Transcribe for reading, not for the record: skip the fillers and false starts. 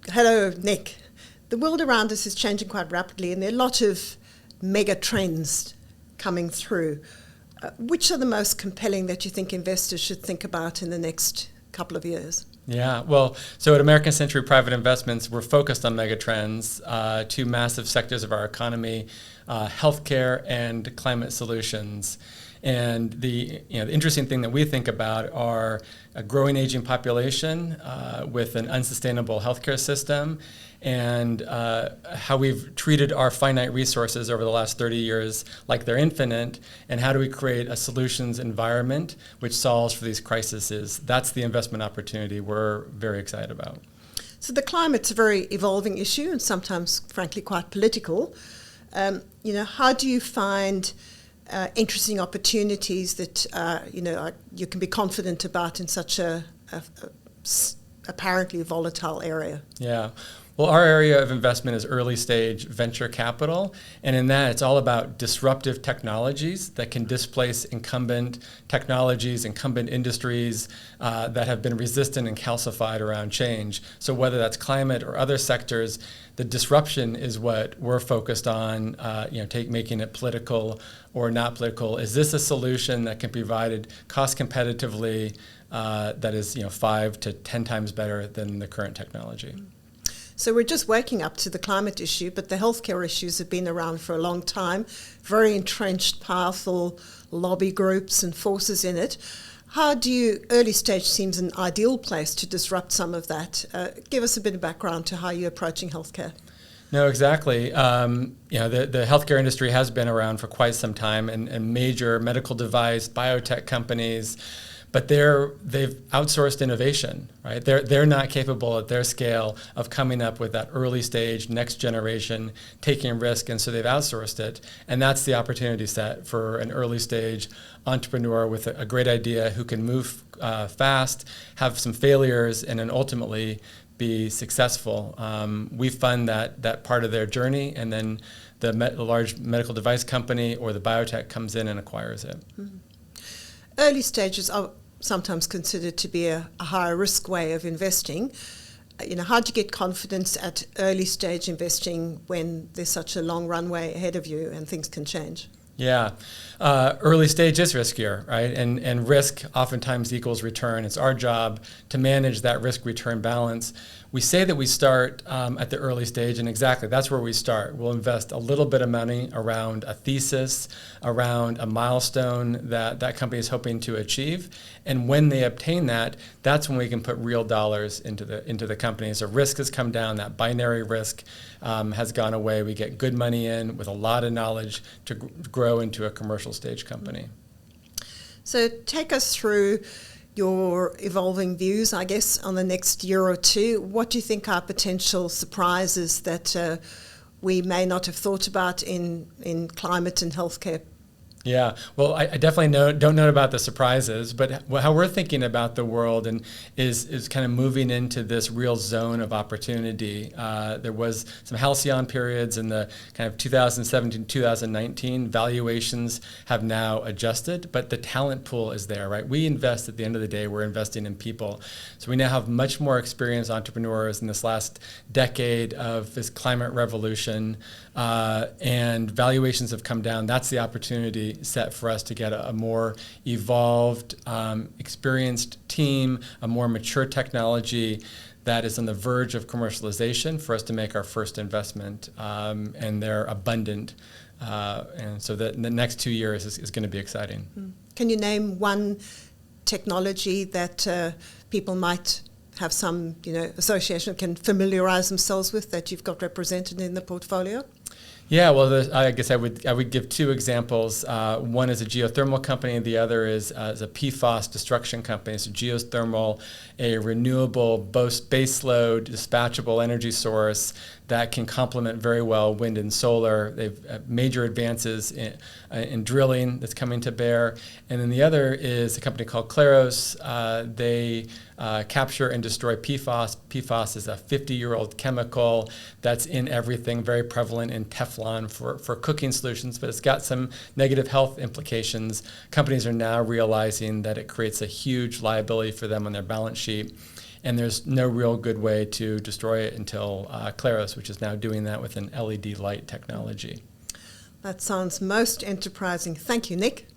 Hello, Nick. The world around us is changing quite rapidly, and there are a lot of mega trends coming through. Which are the most compelling that you think investors should think about in the next couple of years? Yeah, well, so at American Century Private Investments, we're focused on megatrends, two massive sectors of our economy, healthcare and climate solutions. And the interesting thing that we think about are a growing aging population with an unsustainable healthcare system, and how we've treated our finite resources over the last 30 years like they're infinite, and how do we create a solutions environment which solves for these crises. That's the investment opportunity we're very excited about. So the climate's a very evolving issue and sometimes, frankly, quite political. How do you find interesting opportunities that you can be confident about in such a apparently volatile area? Yeah. Well, our area of investment is early stage venture capital, and in that it's all about disruptive technologies that can displace incumbent technologies, incumbent industries that have been resistant and calcified around change. So whether that's climate or other sectors, the disruption is what we're focused on, making it political or not political. Is this a solution that can be provided cost competitively that is 5 to 10 times better than the current technology? So we're just waking up to the climate issue, but the healthcare issues have been around for a long time, very entrenched, powerful lobby groups and forces in it. Early stage seems an ideal place to disrupt some of that. Give us a bit of background to how you're approaching healthcare. No, exactly. The healthcare industry has been around for quite some time, and major medical device, biotech companies, but they've outsourced innovation, right? They're not capable at their scale of coming up with that early stage, next generation, taking risk, and so they've outsourced it. And that's the opportunity set for an early stage entrepreneur with a great idea who can move fast, have some failures, and then ultimately be successful. We fund that part of their journey, and then the large medical device company or the biotech comes in and acquires it. Mm-hmm. Early stages are sometimes considered to be a higher risk way of investing. How do you get confidence at early stage investing when there's such a long runway ahead of you and things can change? Yeah, early stage is riskier, right? And risk oftentimes equals return. It's our job to manage that risk-return balance. We say that we start at the early stage, and exactly, that's where we start. We'll invest a little bit of money around a thesis, around a milestone that company is hoping to achieve. And when they obtain that, that's when we can put real dollars into the company. So risk has come down, that binary risk has gone away. We get good money in with a lot of knowledge to grow into a commercial stage company. So take us through your evolving views, I guess, on the next year or two. What do you think are potential surprises that we may not have thought about in climate and healthcare? Yeah, well, I definitely don't know about the surprises, but how we're thinking about the world and is kind of moving into this real zone of opportunity. There was some halcyon periods in the kind of 2017, 2019. Valuations have now adjusted, but the talent pool is there, right? We invest at the end of the day, we're investing in people. So we now have much more experienced entrepreneurs in this last decade of this climate revolution, and valuations have come down. That's the opportunity set for us to get a more evolved, experienced team, a more mature technology that is on the verge of commercialization for us to make our first investment, and they're abundant. And so the next 2 years is going to be exciting. Can you name one technology that people might have some association, can familiarize themselves with, that you've got represented in the portfolio? Yeah, well, I guess I would give two examples. One is a geothermal company, the other is a PFAS destruction company. So geothermal, a renewable baseload dispatchable energy source that can complement very well wind and solar. They've major advances in drilling that's coming to bear. And then the other is a company called Claros. They capture and destroy PFAS. PFAS is a 50-year-old chemical that's in everything, very prevalent in Teflon for cooking solutions, but it's got some negative health implications. Companies are now realizing that it creates a huge liability for them on their balance sheet, and there's no real good way to destroy it until Claros, which is now doing that with an LED light technology. That sounds most enterprising. Thank you, Nick.